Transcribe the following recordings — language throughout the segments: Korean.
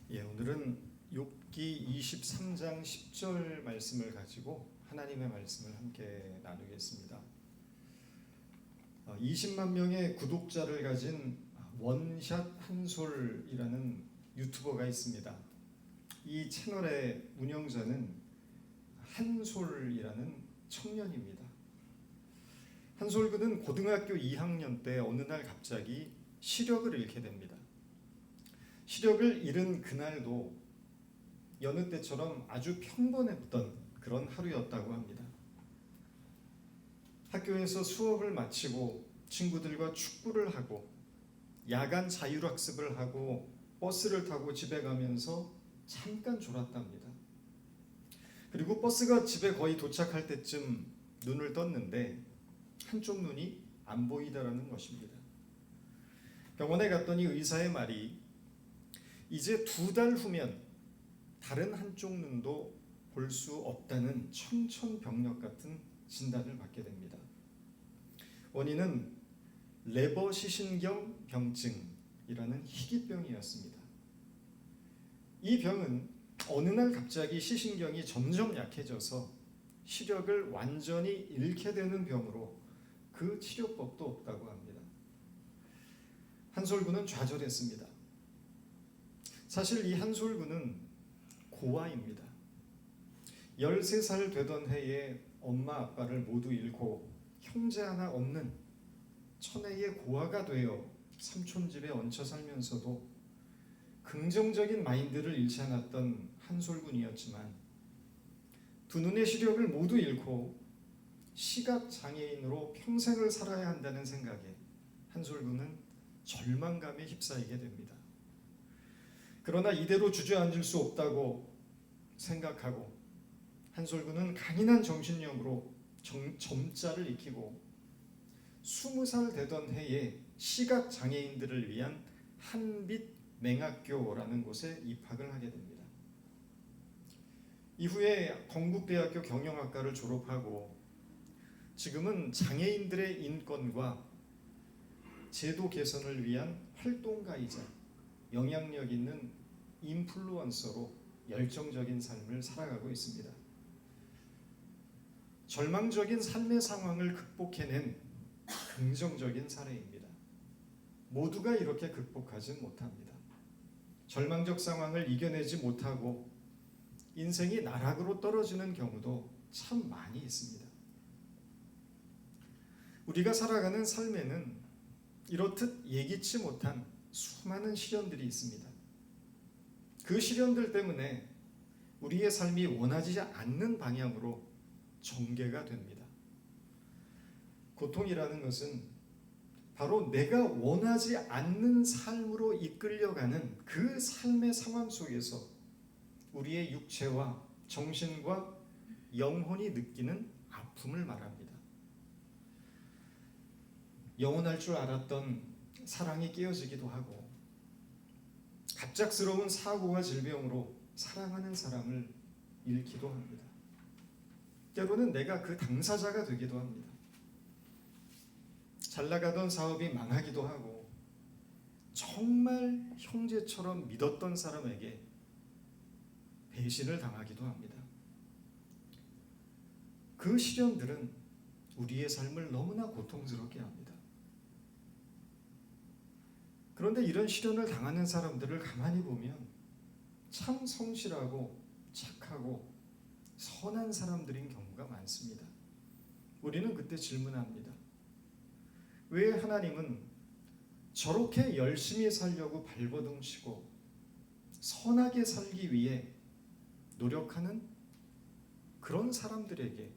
오늘은 욥기 23장 10절 말씀을 가지고 하나님의 말씀을 함께 나누겠습니다. 20만 명의 구독자를 가진 원샷 한솔이라는 유튜버가 있습니다. 이 채널의 운영자는 한솔이라는 청년입니다. 한솔 그는 고등학교 2학년 때 어느 날 갑자기 시력을 잃게 됩니다. 시력을 잃은 그날도 여느 때처럼 아주 평범했던 그런 하루였다고 합니다. 학교에서 수업을 마치고 친구들과 축구를 하고 야간 자율학습을 하고 버스를 타고 집에 가면서 잠깐 졸았답니다. 그리고 버스가 집에 거의 도착할 때쯤 눈을 떴는데 한쪽 눈이 안 보이다라는 것입니다. 병원에 갔더니 의사의 말이 이제 2달 후면 다른 한쪽 눈도 볼 수 없다는 천천벽력 같은 진단을 받게 됩니다. 원인은 레버시신경 병증이라는 희귀병이었습니다. 이 병은 어느 날 갑자기 시신경이 점점 약해져서 시력을 완전히 잃게 되는 병으로 그 치료법도 없다고 합니다. 한솔 군은 좌절했습니다. 사실 이 한솔 군은 고아입니다. 13살 되던 해에 엄마 아빠를 모두 잃고 형제 하나 없는 천혜의 고아가 되어 삼촌 집에 얹혀 살면서도 긍정적인 마인드를 잃지 않았던 한솔 군이었지만 두 눈의 시력을 모두 잃고 시각 장애인으로 평생을 살아야 한다는 생각에 한솔 군은 절망감에 휩싸이게 됩니다. 그러나 이대로 주저앉을 수 없다고 생각하고 한솔 군은 강인한 정신력으로 점자를 익히고 20살 되던 해에 시각 장애인들을 위한 한빛 맹학교라는 곳에 입학을 하게 됩니다. 이후에 건국대학교 경영학과를 졸업하고 지금은 장애인들의 인권과 제도 개선을 위한 활동가이자 영향력 있는 인플루언서로 열정적인 삶을 살아가고 있습니다. 절망적인 삶의 상황을 극복해낸 긍정적인 사례입니다. 모두가 이렇게 극복하지 못합니다. 절망적 상황을 이겨내지 못하고 인생이 나락으로 떨어지는 경우도 참 많이 있습니다. 우리가 살아가는 삶에는 이렇듯 예기치 못한 수많은 시련들이 있습니다. 그 시련들 때문에 우리의 삶이 원하지 않는 방향으로 전개가 됩니다. 고통이라는 것은 바로 내가 원하지 않는 삶으로 이끌려가는 그 삶의 상황 속에서 우리의 육체와 정신과 영혼이 느끼는 아픔을 말합니다. 영원할 줄 알았던 사랑이 깨어지기도 하고 갑작스러운 사고와 질병으로 사랑하는 사람을 잃기도 합니다. 때로는 내가 그 당사자가 되기도 합니다. 잘 나가던 사업이 망하기도 하고 정말 형제처럼 믿었던 사람에게 배신을 당하기도 합니다. 그 시련들은 우리의 삶을 너무나 고통스럽게 합니다. 그런데 이런 시련을 당하는 사람들을 가만히 보면 참 성실하고 착하고 선한 사람들인 경우가 많습니다. 우리는 그때 질문합니다. 왜 하나님은 저렇게 열심히 살려고 발버둥 치고 선하게 살기 위해 노력하는 그런 사람들에게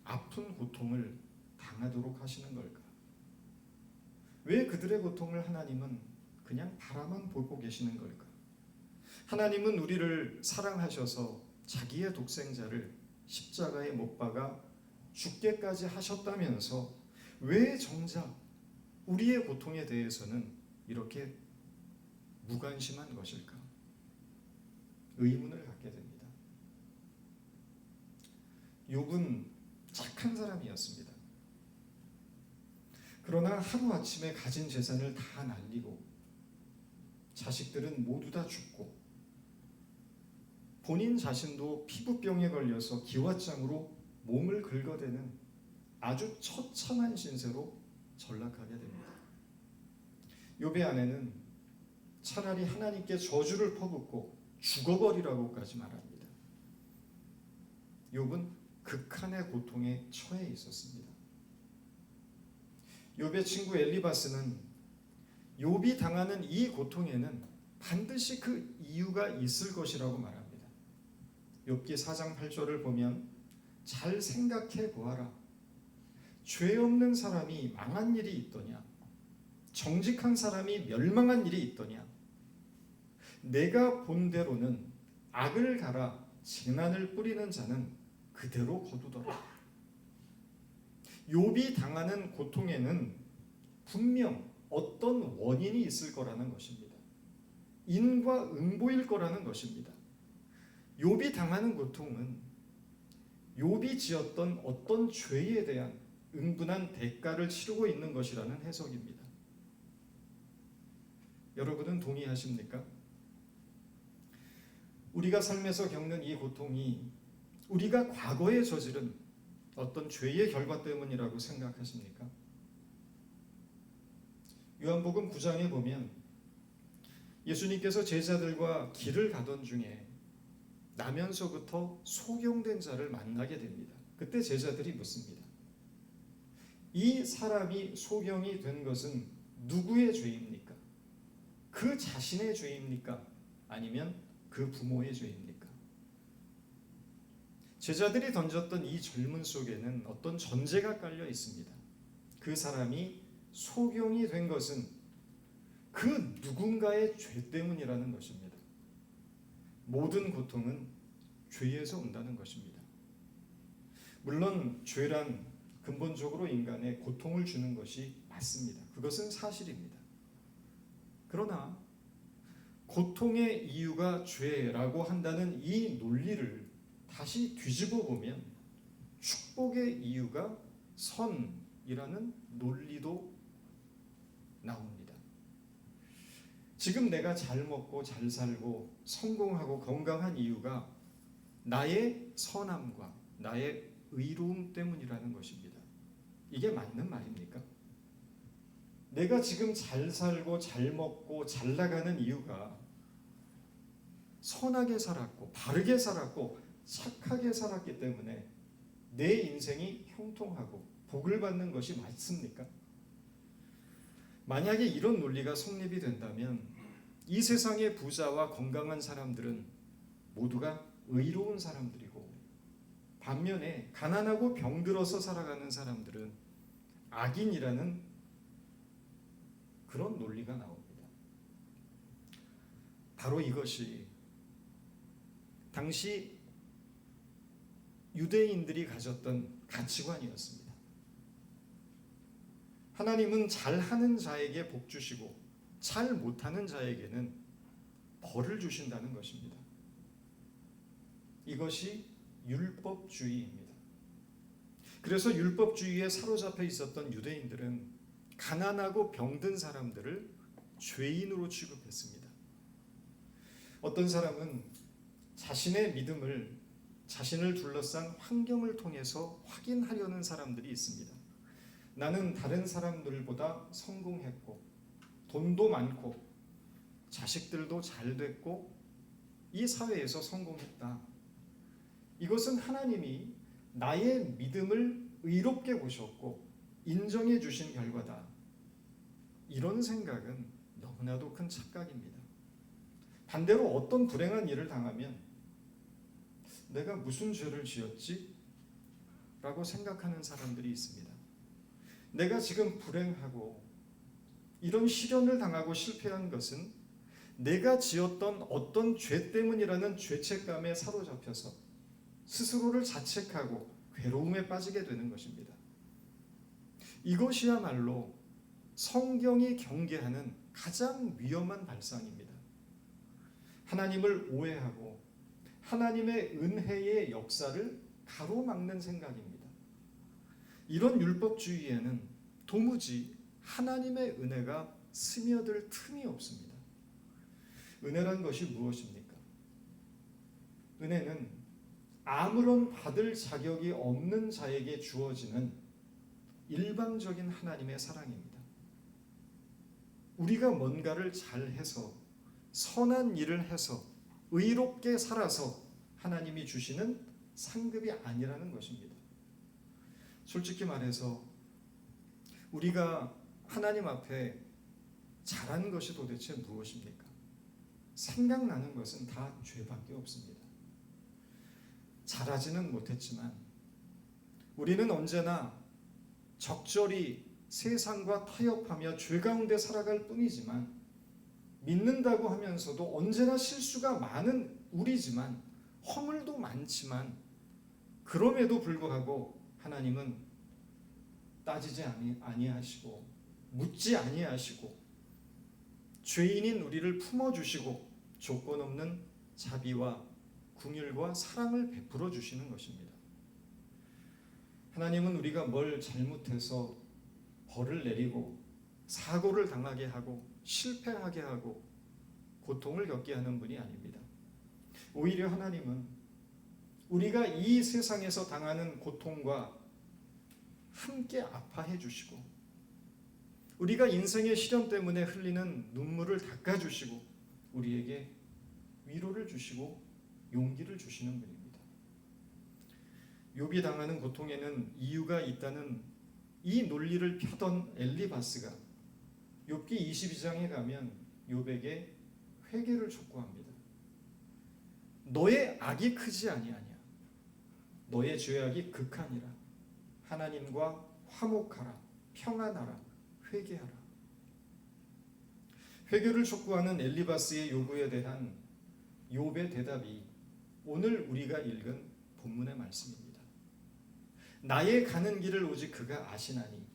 아픈 고통을 당하도록 하시는 걸까? 왜 그들의 고통을 하나님은 그냥 바라만 보고 계시는 걸까? 하나님은 우리를 사랑하셔서 자기의 독생자를 십자가에 못 박아 죽게까지 하셨다면서 왜 정작 우리의 고통에 대해서는 이렇게 무관심한 것일까? 의문을 갖게 됩니다. 욥은 착한 사람이었습니다. 그러나 하루아침에 가진 재산을 다 날리고 자식들은 모두 다 죽고 본인 자신도 피부병에 걸려서 기왓장으로 몸을 긁어대는 아주 처참한 신세로 전락하게 됩니다. 욥의 아내는 차라리 하나님께 저주를 퍼붓고 죽어버리라고까지 말합니다. 욥은 극한의 고통에 처해 있었습니다. 욥의 친구 엘리바스는 욥이 당하는 이 고통에는 반드시 그 이유가 있을 것이라고 말합니다. 욥기 4장 8절을 보면 잘 생각해 보아라. 죄 없는 사람이 망한 일이 있더냐? 정직한 사람이 멸망한 일이 있더냐? 내가 본대로는 악을 갈아 재난을 뿌리는 자는 그대로 거두더라. 욥이 당하는 고통에는 분명 어떤 원인이 있을 거라는 것입니다. 인과 응보일 거라는 것입니다. 욥이 당하는 고통은 욥이 지었던 어떤 죄에 대한 응분한 대가를 치르고 있는 것이라는 해석입니다. 여러분은 동의하십니까? 우리가 삶에서 겪는 이 고통이 우리가 과거에 저지른 어떤 죄의 결과 때문이라고 생각하십니까? 요한복음 9장에 보면 예수님께서 제자들과 길을 가던 중에 나면서부터 소경된 자를 만나게 됩니다. 그때 제자들이 묻습니다. 이 사람이 소경이 된 것은 누구의 죄입니까? 그 자신의 죄입니까? 아니면 그 부모의 죄입니까? 제자들이 던졌던 이 질문 속에는 어떤 전제가 깔려 있습니다. 그 사람이 소경이 된 것은 그 누군가의 죄 때문이라는 것입니다. 모든 고통은 죄에서 온다는 것입니다. 물론 죄란 근본적으로 인간에 고통을 주는 것이 맞습니다. 그것은 사실입니다. 그러나 고통의 이유가 죄라고 한다는 이 논리를 다시 뒤집어 보면 축복의 이유가 선이라는 논리도 나옵니다. 지금 내가 잘 먹고 잘 살고 성공하고 건강한 이유가 나의 선함과 나의 의로움 때문이라는 것입니다. 이게 맞는 말입니까? 내가 지금 잘 살고 잘 먹고 잘 나가는 이유가 선하게 살았고 바르게 살았고 착하게 살았기 때문에 내 인생이 형통하고 복을 받는 것이 맞습니까? 만약에 이런 논리가 성립이 된다면 이 세상의 부자와 건강한 사람들은 모두가 의로운 사람들이고 반면에 가난하고 병들어서 살아가는 사람들은 악인이라는 그런 논리가 나옵니다. 바로 이것이 당시 유대인들이 가졌던 가치관이었습니다. 하나님은 잘하는 자에게 복 주시고 잘 못하는 자에게는 벌을 주신다는 것입니다. 이것이 율법주의입니다. 그래서 율법주의에 사로잡혀 있었던 유대인들은 가난하고 병든 사람들을 죄인으로 취급했습니다. 어떤 사람은 자신의 믿음을 자신을 둘러싼 환경을 통해서 확인하려는 사람들이 있습니다. 나는 다른 사람들보다 성공했고 돈도 많고 자식들도 잘 됐고 이 사회에서 성공했다. 이것은 하나님이 나의 믿음을 의롭게 보셨고 인정해 주신 결과다. 이런 생각은 너무나도 큰 착각입니다. 반대로 어떤 불행한 일을 당하면 내가 무슨 죄를 지었지? 라고 생각하는 사람들이 있습니다. 내가 지금 불행하고 이런 시련을 당하고 실패한 것은 내가 지었던 어떤 죄 때문이라는 죄책감에 사로잡혀서 스스로를 자책하고 괴로움에 빠지게 되는 것입니다. 이것이야말로 성경이 경계하는 가장 위험한 발상입니다. 하나님을 오해하고 하나님의 은혜의 역사를 가로막는 생각입니다. 이런 율법주의에는 도무지 하나님의 은혜가 스며들 틈이 없습니다. 은혜란 것이 무엇입니까? 은혜는 아무런 받을 자격이 없는 자에게 주어지는 일방적인 하나님의 사랑입니다. 우리가 뭔가를 잘해서 선한 일을 해서 의롭게 살아서 하나님이 주시는 상급이 아니라는 것입니다. 솔직히 말해서 우리가 하나님 앞에 잘한 것이 도대체 무엇입니까? 생각나는 것은 다 죄밖에 없습니다. 잘하지는 못했지만 우리는 언제나 적절히 세상과 타협하며 죄 가운데 살아갈 뿐이지만, 믿는다고 하면서도 언제나 실수가 많은 우리지만, 허물도 많지만, 그럼에도 불구하고 하나님은 따지지 아니하시고 묻지 아니하시고 죄인인 우리를 품어주시고 조건 없는 자비와 긍휼과 사랑을 베풀어 주시는 것입니다. 하나님은 우리가 뭘 잘못해서 벌을 내리고 사고를 당하게 하고 실패하게 하고 고통을 겪게 하는 분이 아닙니다. 오히려 하나님은 우리가 이 세상에서 당하는 고통과 함께 아파해 주시고, 우리가 인생의 시련 때문에 흘리는 눈물을 닦아주시고 우리에게 위로를 주시고 용기를 주시는 분입니다. 욥이 당하는 고통에는 이유가 있다는 이 논리를 펴던 엘리바스가 욥기 22장에 가면 욥에게 회개를 촉구합니다. 너의 악이 크지 아니하냐? 너의 죄악이 극하니라. 하나님과 화목하라. 평안하라. 회개하라. 회개를 촉구하는 엘리바스의 요구에 대한 욥의 대답이 오늘 우리가 읽은 본문의 말씀입니다. 나의 가는 길을 오직 그가 아시나니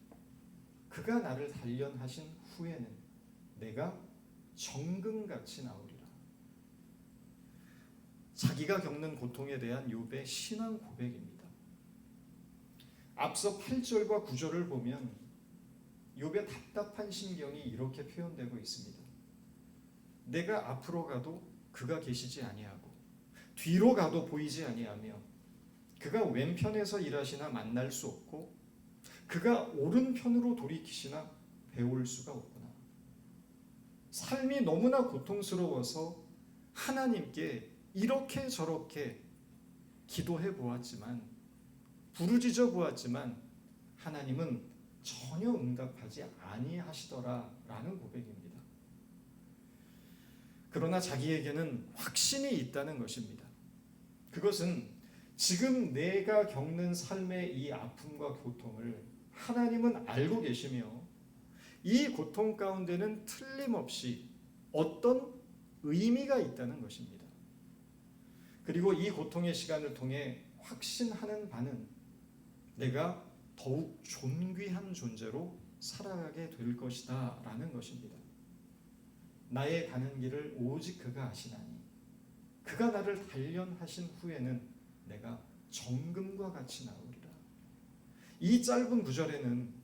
그가 나를 단련하신 후에는 내가 정금같이 나오리라. 자기가 겪는 고통에 대한 욥의 신앙 고백입니다. 앞서 8절과 9절을 보면 욥의 답답한 심경이 이렇게 표현되고 있습니다. 내가 앞으로 가도 그가 계시지 아니하고 뒤로 가도 보이지 아니하며 그가 왼편에서 일하시나 만날 수 없고 그가 오른편으로 돌이키시나 배울 수가 없구나. 삶이 너무나 고통스러워서 하나님께 이렇게 저렇게 기도해 보았지만, 부르짖어 보았지만 하나님은 전혀 응답하지 아니하시더라라는 고백입니다. 그러나 자기에게는 확신이 있다는 것입니다. 그것은 지금 내가 겪는 삶의 이 아픔과 고통을 하나님은 알고 계시며 이 고통 가운데는 틀림없이 어떤 의미가 있다는 것입니다. 그리고 이 고통의 시간을 통해 확신하는 바는 내가 더욱 존귀한 존재로 살아가게 될 것이다 라는 것입니다. 나의 가는 길을 오직 그가 아시나니 그가 나를 단련하신 후에는 내가 정금과 같이 나오리라. 이 짧은 구절에는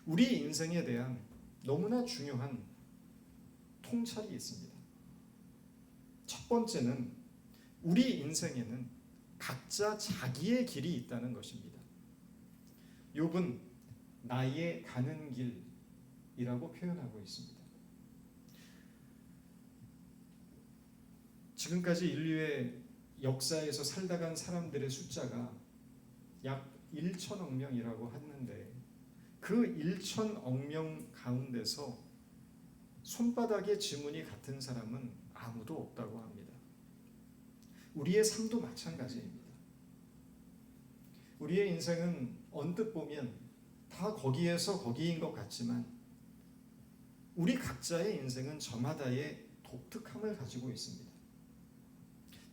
우리 인생에 대한 너무나 중요한 통찰이 있습니다. 첫 번째는 우리 인생에는 각자 자기의 길이 있다는 것입니다. 욥은 나의 가는 길이라고 표현하고 있습니다. 지금까지 인류의 역사에서 살다 간 사람들의 숫자가 약 1천억 명이라고 하는데 그 1천억 명 가운데서 손바닥의 지문이 같은 사람은 아무도 없다고 합니다. 우리의 삶도 마찬가지입니다. 우리의 인생은 언뜻 보면 다 거기에서 거기인 것 같지만 우리 각자의 인생은 저마다의 독특함을 가지고 있습니다.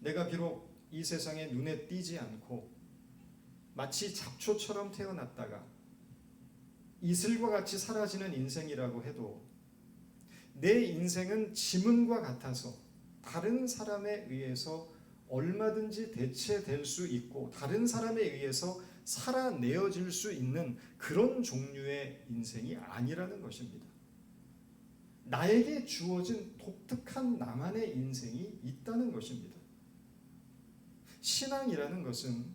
내가 비록 이 세상에 눈에 띄지 않고 마치 잡초처럼 태어났다가 이슬과 같이 사라지는 인생이라고 해도 내 인생은 지문과 같아서 다른 사람에 의해서 얼마든지 대체될 수 있고 다른 사람에 의해서 살아내어질 수 있는 그런 종류의 인생이 아니라는 것입니다. 나에게 주어진 독특한 나만의 인생이 있다는 것입니다. 신앙이라는 것은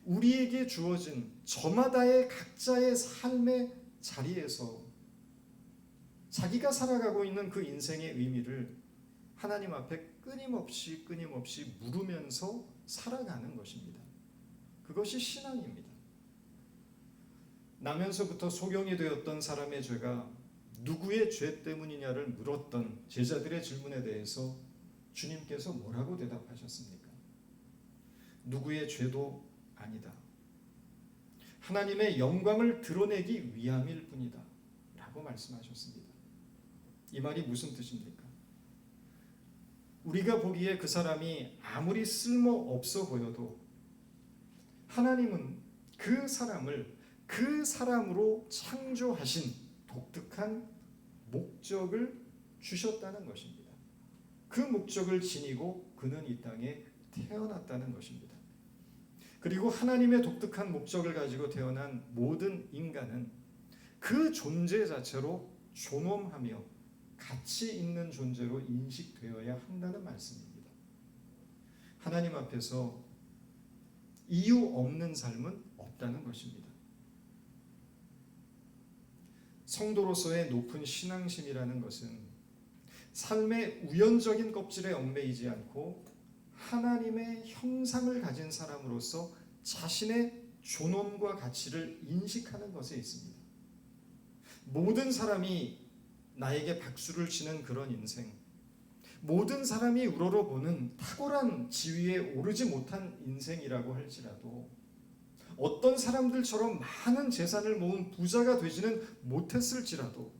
우리에게 주어진 저마다의 각자의 삶의 자리에서 자기가 살아가고 있는 그 인생의 의미를 하나님 앞에 끊임없이 물으면서 살아가는 것입니다. 그것이 신앙입니다. 나면서부터 소경이 되었던 사람의 죄가 누구의 죄 때문이냐를 물었던 제자들의 질문에 대해서 주님께서 뭐라고 대답하셨습니까? 누구의 죄도 아니다. 하나님의 영광을 드러내기 위함일 뿐이다. 라고 말씀하셨습니다. 이 말이 무슨 뜻입니까? 우리가 보기에 그 사람이 아무리 쓸모없어 보여도 하나님은 그 사람을 그 사람으로 창조하신 독특한 목적을 주셨다는 것입니다. 그 목적을 지니고 그는 이 땅에 태어났다는 것입니다. 그리고 하나님의 독특한 목적을 가지고 태어난 모든 인간은 그 존재 자체로 존엄하며 가치 있는 존재로 인식되어야 한다는 말씀입니다. 하나님 앞에서 이유 없는 삶은 없다는 것입니다. 성도로서의 높은 신앙심이라는 것은 삶의 우연적인 껍질에 얽매이지 않고 하나님의 형상을 가진 사람으로서 자신의 존엄과 가치를 인식하는 것에 있습니다. 모든 사람이 나에게 박수를 치는 그런 인생, 모든 사람이 우러러보는 탁월한 지위에 오르지 못한 인생이라고 할지라도 어떤 사람들처럼 많은 재산을 모은 부자가 되지는 못했을지라도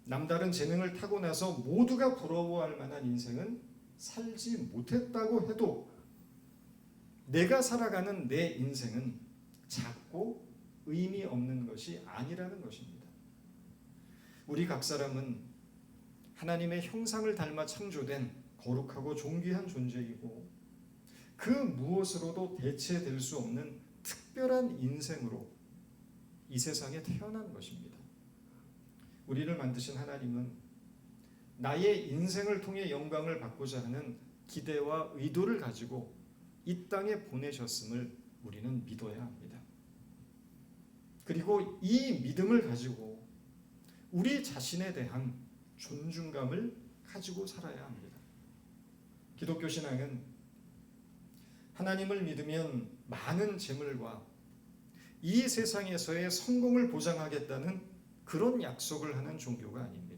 남다른 재능을 타고나서 모두가 부러워할 만한 인생은 살지 못했다고 해도 내가 살아가는 내 인생은 작고 의미 없는 것이 아니라는 것입니다. 우리 각 사람은 하나님의 형상을 닮아 창조된 거룩하고 존귀한 존재이고 그 무엇으로도 대체될 수 없는 특별한 인생으로 이 세상에 태어난 것입니다. 우리를 만드신 하나님은 나의 인생을 통해 영광을 받고자 하는 기대와 의도를 가지고 이 땅에 보내셨음을 우리는 믿어야 합니다. 그리고 이 믿음을 가지고 우리 자신에 대한 존중감을 가지고 살아야 합니다. 기독교 신앙은 하나님을 믿으면 많은 재물과 이 세상에서의 성공을 보장하겠다는 그런 약속을 하는 종교가 아닙니다.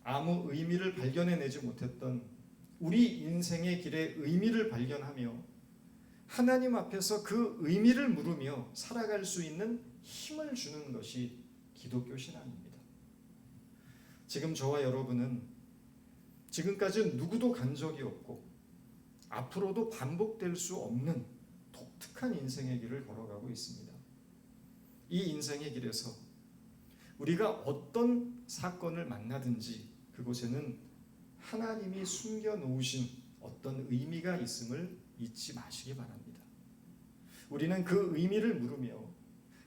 아무 의미를 발견해내지 못했던 우리 인생의 길에 의미를 발견하며 하나님 앞에서 그 의미를 물으며 살아갈 수 있는 힘을 주는 것이 기독교 신앙입니다. 지금 저와 여러분은 지금까지 누구도 간 적이 없고 앞으로도 반복될 수 없는 독특한 인생의 길을 걸어가고 있습니다. 이 인생의 길에서 우리가 어떤 사건을 만나든지 그곳에는 하나님이 숨겨놓으신 어떤 의미가 있음을 잊지 마시기 바랍니다. 우리는 그 의미를 물으며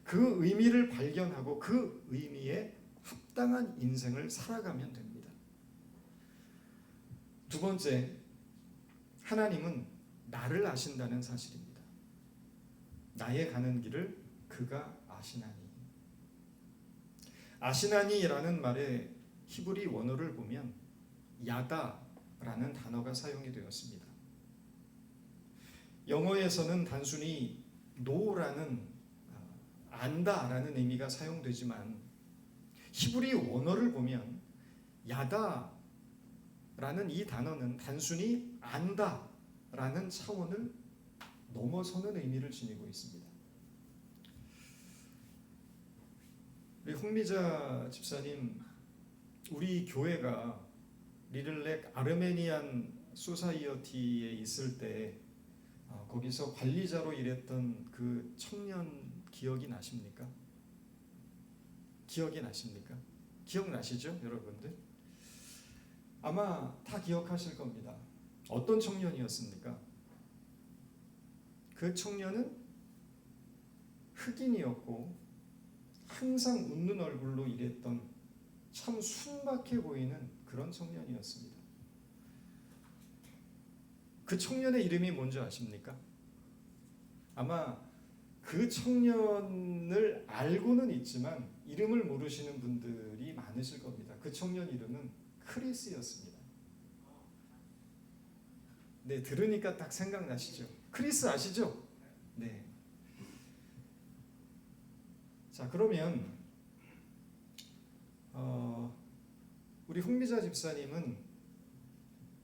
그 의미를 발견하고 그 의미에 합당한 인생을 살아가면 됩니다. 두 번째, 하나님은 나를 아신다는 사실입니다. 나의 가는 길을 그가 아시나니. 아시나니라는 말의 히브리 원어를 보면 야다라는 단어가 사용이 되었습니다. 영어에서는 단순히 know라는 안다라는 의미가 사용되지만 히브리 원어를 보면 야다라는 이 단어는 단순히 안다라는 차원을 넘어서는 의미를 지니고 있습니다. 우리 홍미자 집사님, 우리 교회가 리들렉 아르메니안 소사이어티에 있을 때 거기서 관리자로 일했던 그 청년 기억이 나십니까? 기억이 나십니까? 기억나시죠, 여러분들? 아마 다 기억하실 겁니다. 어떤 청년이었습니까? 그 청년은 흑인이었고 항상 웃는 얼굴로 일했던 참 순박해 보이는 그런 청년이었습니다. 그 청년의 이름이 뭔지 아십니까? 아마 그 청년을 알고는 있지만 이름을 모르시는 분들이 많으실 겁니다. 그 청년 이름은 크리스였습니다. 네, 들으니까 딱 생각나시죠? 크리스 아시죠? 네. 자, 그러면 우리 홍미자 집사님은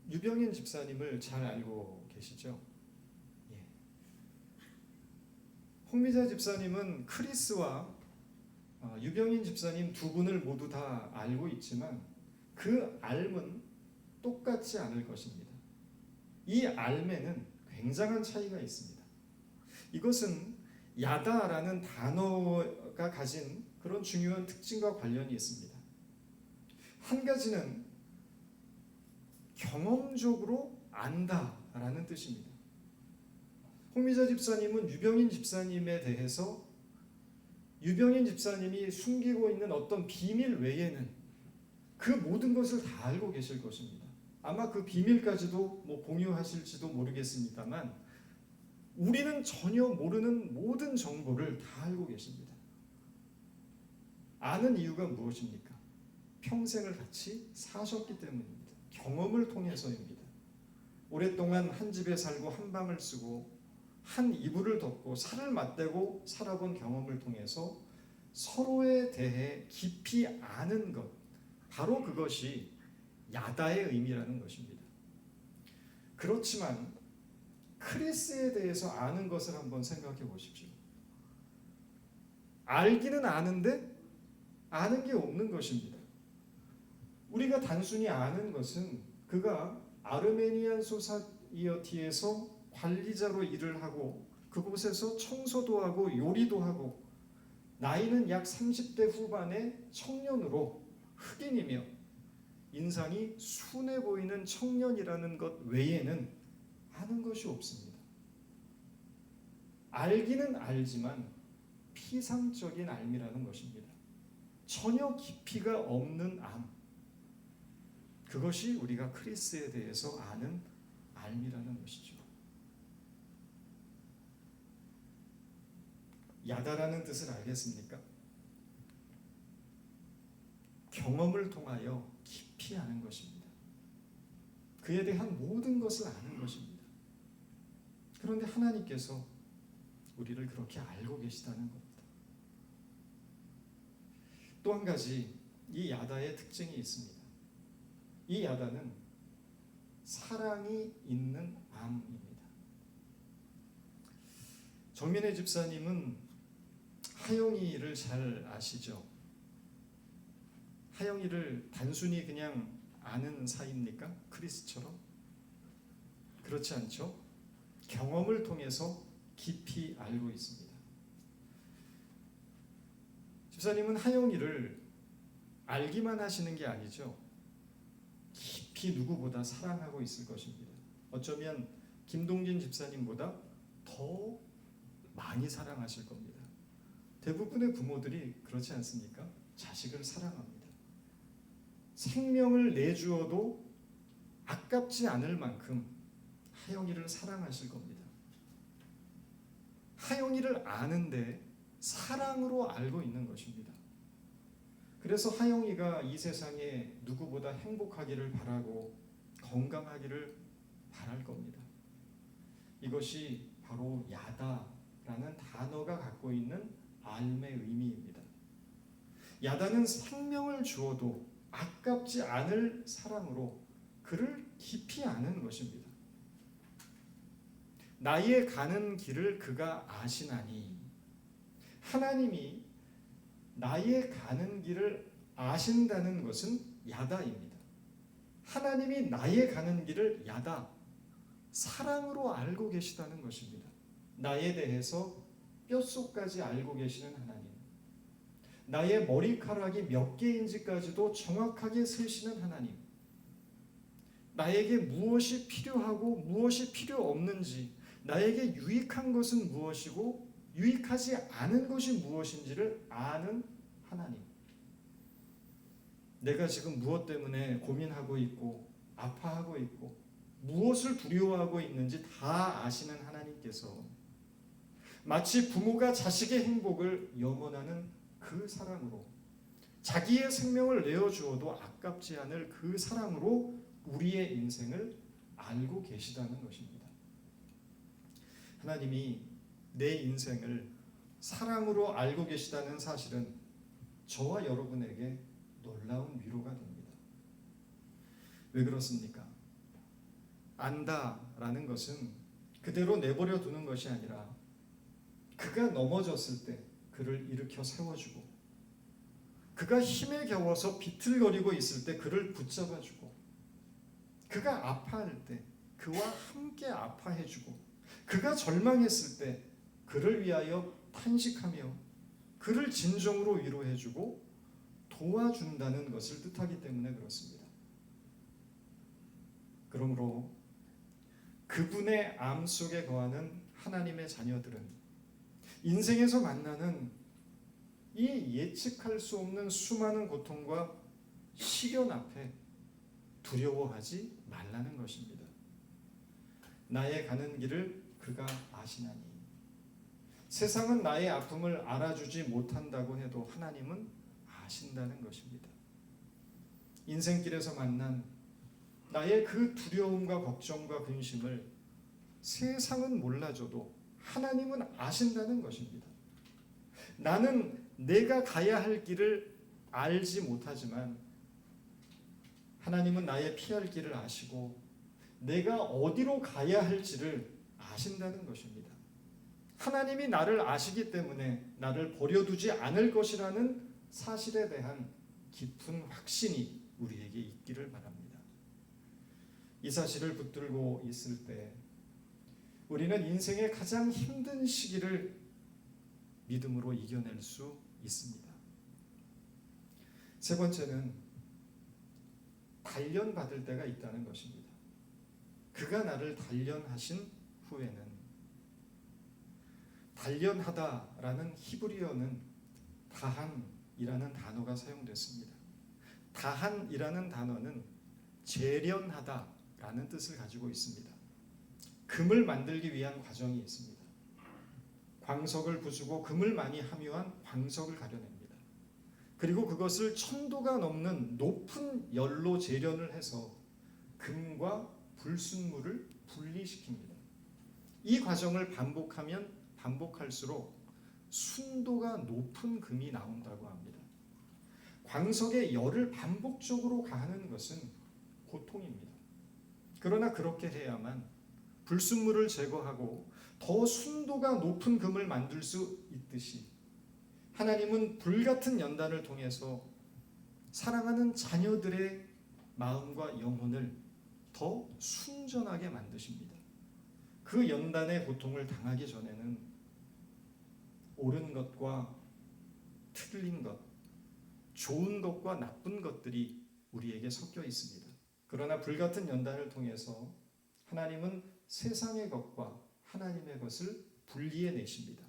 유병인 집사님을 잘 알고 계시죠? 예. 홍미자 집사님은 크리스와 유병인 집사님 두 분을 모두 다 알고 있지만 그 알은 똑같지 않을 것입니다. 이 알매는 굉장한 차이가 있습니다. 이것은 야다라는 단어가 가진 그런 중요한 특징과 관련이 있습니다. 한 가지는 경험적으로 안다라는 뜻입니다. 홍미자 집사님은 유병인 집사님에 대해서 유병인 집사님이 숨기고 있는 어떤 비밀 외에는 그 모든 것을 다 알고 계실 것입니다. 아마 그 비밀까지도 공유하실지도 모르겠습니다만 우리는 전혀 모르는 모든 정보를 다 알고 계십니다. 아는 이유가 무엇입니까? 평생을 같이 사셨기 때문입니다. 경험을 통해서입니다. 오랫동안 한 집에 살고 한 방을 쓰고 한 이불을 덮고 살을 맞대고 살아본 경험을 통해서 서로에 대해 깊이 아는 것, 바로 그것이 야다의 의미라는 것입니다. 그렇지만 크리스에 대해서 아는 것을 한번 생각해 보십시오. 알기는 아는데 아는 게 없는 것입니다. 우리가 단순히 아는 것은 그가 아르메니안 소사이어티에서 관리자로 일을 하고 그곳에서 청소도 하고 요리도 하고 나이는 약 30대 후반의 청년으로 흑인이며 인상이 순해 보이는 청년이라는 것 외에는 아는 것이 없습니다. 알기는 알지만 피상적인 알미라는 것입니다. 전혀 깊이가 없는 암. 그것이 우리가 크리스에 대해서 아는 알미라는 것이죠. 야다라는 뜻을 알겠습니까? 경험을 통하여 깊이 아는 것입니다. 그에 대한 모든 것을 아는 것입니다. 그런데 하나님께서 우리를 그렇게 알고 계시다는 겁니다. 또 한 가지 이 야다의 특징이 있습니다. 이 야다는 사랑이 있는 암입니다. 정민혜 집사님은 하영이를 잘 아시죠? 하영이를 단순히 그냥 아는 사이입니까? 크리스처럼? 그렇지 않죠? 경험을 통해서 깊이 알고 있습니다. 집사님은 하영이를 알기만 하시는 게 아니죠. 깊이 누구보다 사랑하고 있을 것입니다. 어쩌면 김동진 집사님보다 더 많이 사랑하실 겁니다. 대부분의 부모들이 그렇지 않습니까? 자식을 사랑합니다. 생명을 내주어도 아깝지 않을 만큼 하영이를 사랑하실 겁니다. 하영이를 아는데 사랑으로 알고 있는 것입니다. 그래서 하영이가 이 세상에 누구보다 행복하기를 바라고 건강하기를 바랄 겁니다. 이것이 바로 야다라는 단어가 갖고 있는 알의 의미입니다. 야다는 생명을 주어도 아깝지 않을 사랑으로 그를 깊이 아는 것입니다. 나의 가는 길을 그가 아시나니, 하나님이 나의 가는 길을 아신다는 것은 야다입니다. 하나님이 나의 가는 길을 야다, 사랑으로 알고 계시다는 것입니다. 나에 대해서 뼛속까지 알고 계시는 하나님, 나의 머리카락이 몇 개인지까지도 정확하게 세시는 하나님, 나에게 무엇이 필요하고 무엇이 필요 없는지, 나에게 유익한 것은 무엇이고 유익하지 않은 것이 무엇인지를 아는 하나님. 내가 지금 무엇 때문에 고민하고 있고 아파하고 있고 무엇을 두려워하고 있는지 다 아시는 하나님께서 마치 부모가 자식의 행복을 염원하는 그 사랑으로, 자기의 생명을 내어주어도 아깝지 않을 그 사랑으로 우리의 인생을 알고 계시다는 것입니다. 하나님이 내 인생을 사랑으로 알고 계시다는 사실은 저와 여러분에게 놀라운 위로가 됩니다. 왜 그렇습니까? 안다라는 것은 그대로 내버려 두는 것이 아니라 그가 넘어졌을 때 그를 일으켜 세워주고, 그가 힘에 겨워서 비틀거리고 있을 때 그를 붙잡아주고, 그가 아파할 때 그와 함께 아파해주고, 그가 절망했을 때 그를 위하여 탄식하며 그를 진정으로 위로해주고 도와준다는 것을 뜻하기 때문에 그렇습니다. 그러므로 그분의 암 속에 거하는 하나님의 자녀들은 인생에서 만나는 이 예측할 수 없는 수많은 고통과 시련 앞에 두려워하지 말라는 것입니다. 나의 가는 길을 그가 아시나니. 세상은 나의 아픔을 알아주지 못한다고 해도 하나님은 아신다는 것입니다. 인생길에서 만난 나의 그 두려움과 걱정과 근심을 세상은 몰라줘도 하나님은 아신다는 것입니다. 나는 내가 가야 할 길을 알지 못하지만 하나님은 나의 피할 길을 아시고 내가 어디로 가야 할지를 아신다는 것입니다. 하나님이 나를 아시기 때문에 나를 버려두지 않을 것이라는 사실에 대한 깊은 확신이 우리에게 있기를 바랍니다. 이 사실을 붙들고 있을 때 우리는 인생의 가장 힘든 시기를 믿음으로 이겨낼 수 있습니다. 세 번째는 단련받을 때가 있다는 것입니다. 그가 나를 단련하신 후에는, 단련하다라는 히브리어는 다한이라는 단어가 사용됐습니다. 다한이라는 단어는 재련하다라는 뜻을 가지고 있습니다. 금을 만들기 위한 과정이 있습니다. 광석을 부수고 금을 많이 함유한 광석을 가려냅니다. 그리고 그것을 1000도가 넘는 높은 열로 재련을 해서 금과 불순물을 분리시킵니다. 이 과정을 반복하면 반복할수록 순도가 높은 금이 나온다고 합니다. 광석에 열을 반복적으로 가하는 것은 고통입니다. 그러나 그렇게 해야만 불순물을 제거하고 더 순도가 높은 금을 만들 수 있듯이 하나님은 불같은 연단을 통해서 사랑하는 자녀들의 마음과 영혼을 더 순전하게 만드십니다. 그 연단의 고통을 당하기 전에는 옳은 것과 틀린 것, 좋은 것과 나쁜 것들이 우리에게 섞여 있습니다. 그러나 불같은 연단을 통해서 하나님은 세상의 것과 하나님의 것을 분리해 내십니다.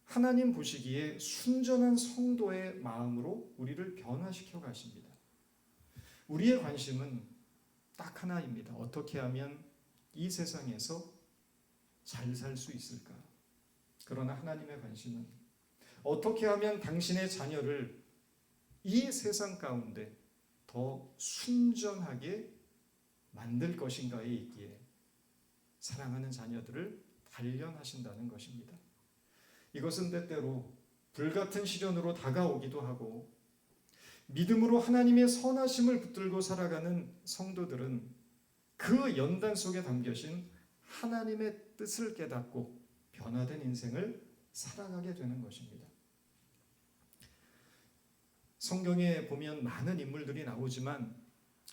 하나님 보시기에 순전한 성도의 마음으로 우리를 변화시켜 가십니다. 우리의 관심은 딱 하나입니다. 어떻게 하면 이 세상에서 잘 살 수 있을까? 그러나 하나님의 관심은 어떻게 하면 당신의 자녀를 이 세상 가운데 더 순전하게 만들 것인가에 있기에 사랑하는 자녀들을 단련하신다는 것입니다. 이것은 때때로 불같은 시련으로 다가오기도 하고 믿음으로 하나님의 선하심을 붙들고 살아가는 성도들은 그 연단 속에 담겨진 하나님의 뜻을 깨닫고 변화된 인생을 살아가게 되는 것입니다. 성경에 보면 많은 인물들이 나오지만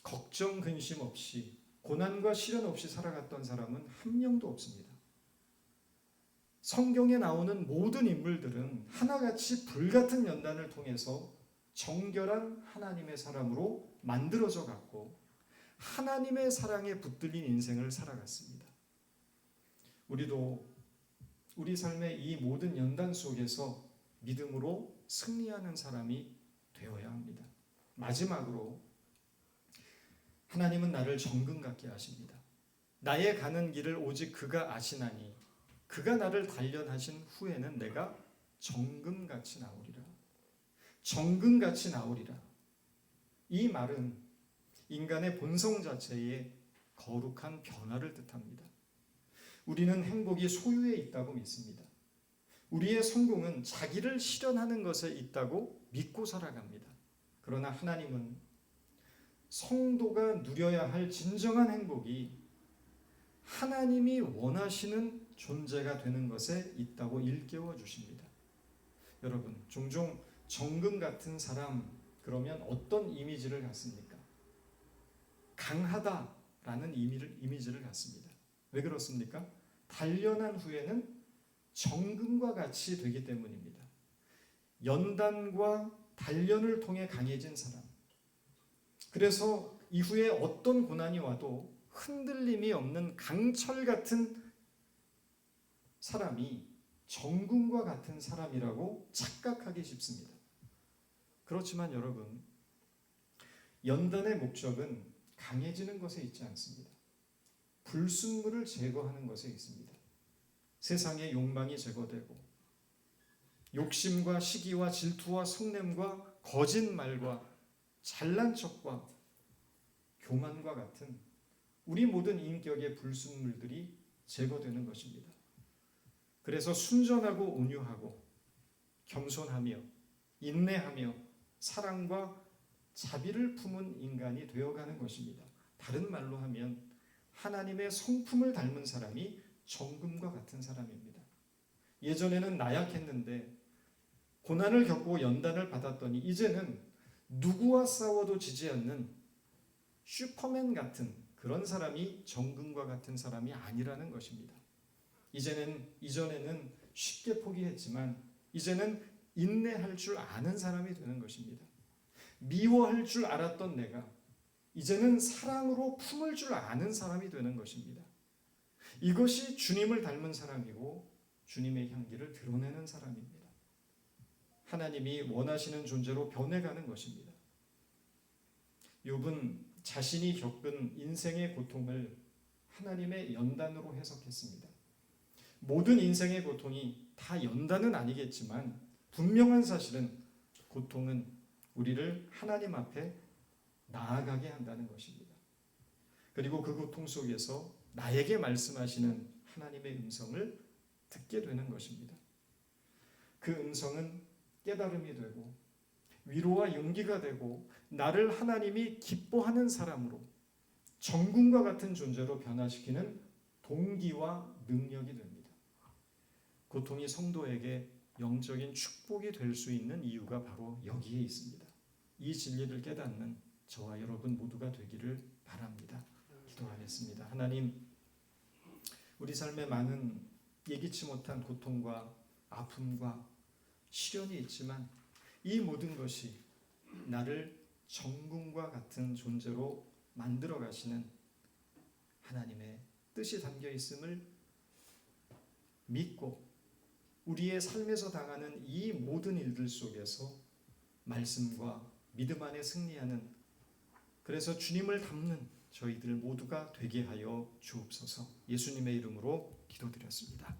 걱정 근심 없이 고난과 시련 없이 살아갔던 사람은 한 명도 없습니다. 성경에 나오는 모든 인물들은 하나같이 불같은 연단을 통해서 정결한 하나님의 사람으로 만들어져 갔고 하나님의 사랑에 붙들린 인생을 살아갔습니다. 우리도 우리 삶의 이 모든 연단 속에서 믿음으로 승리하는 사람이 되어야 합니다. 마지막으로 하나님은 나를 정금 같게 하십니다. 나의 가는 길을 오직 그가 아시나니 그가 나를 단련하신 후에는 내가 정금같이 나오리라. 정금같이 나오리라. 이 말은 인간의 본성 자체의 거룩한 변화를 뜻합니다. 우리는 행복이 소유에 있다고 믿습니다. 우리의 성공은 자기를 실현하는 것에 있다고 믿고 살아갑니다. 그러나 하나님은 성도가 누려야 할 진정한 행복이 하나님이 원하시는 존재가 되는 것에 있다고 일깨워 주십니다. 여러분, 종종 정금 같은 사람 그러면 어떤 이미지를 갖습니까? 강하다라는 이미지를 갖습니다. 왜 그렇습니까? 단련한 후에는 정금과 같이 되기 때문입니다. 연단과 단련을 통해 강해진 사람. 그래서 이후에 어떤 고난이 와도 흔들림이 없는 강철 같은 사람이 정금과 같은 사람이라고 착각하기 쉽습니다. 그렇지만 여러분, 연단의 목적은 강해지는 것에 있지 않습니다. 불순물을 제거하는 것에 있습니다. 세상의 욕망이 제거되고 욕심과 시기와 질투와 속냄과 거짓말과 잘난 척과 교만과 같은 우리 모든 인격의 불순물들이 제거되는 것입니다. 그래서 순전하고 온유하고 겸손하며 인내하며 사랑과 자비를 품은 인간이 되어가는 것입니다. 다른 말로 하면 하나님의 성품을 닮은 사람이 정금과 같은 사람입니다. 예전에는 나약했는데 고난을 겪고 연단을 받았더니 이제는 누구와 싸워도 지지 않는 슈퍼맨 같은 그런 사람이 정금과 같은 사람이 아니라는 것입니다. 이전에는 쉽게 포기했지만 이제는 인내할 줄 아는 사람이 되는 것입니다. 미워할 줄 알았던 내가 이제는 사랑으로 품을 줄 아는 사람이 되는 것입니다. 이것이 주님을 닮은 사람이고 주님의 향기를 드러내는 사람입니다. 하나님이 원하시는 존재로 변해가는 것입니다. 욥은 자신이 겪은 인생의 고통을 하나님의 연단으로 해석했습니다. 모든 인생의 고통이 다 연단은 아니겠지만 분명한 사실은 고통은 우리를 하나님 앞에 나아가게 한다는 것입니다. 그리고 그 고통 속에서 나에게 말씀하시는 하나님의 음성을 듣게 되는 것입니다. 그 음성은 깨달음이 되고 위로와 용기가 되고 나를 하나님이 기뻐하는 사람으로 정금과 같은 존재로 변화시키는 동기와 능력이 됩니다. 고통이 성도에게 영적인 축복이 될 수 있는 이유가 바로 여기에 있습니다. 이 진리를 깨닫는 저와 여러분 모두가 되기를 바랍니다. 기도하겠습니다. 하나님, 우리 삶에 많은 예기치 못한 고통과 아픔과 시련이 있지만 이 모든 것이 나를 정금과 같은 존재로 만들어 가시는 하나님의 뜻이 담겨 있음을 믿고 우리의 삶에서 당하는 이 모든 일들 속에서 말씀과 믿음 안에 승리하는, 그래서 주님을 닮는 저희들 모두가 되게 하여 주옵소서. 예수님의 이름으로 기도드렸습니다.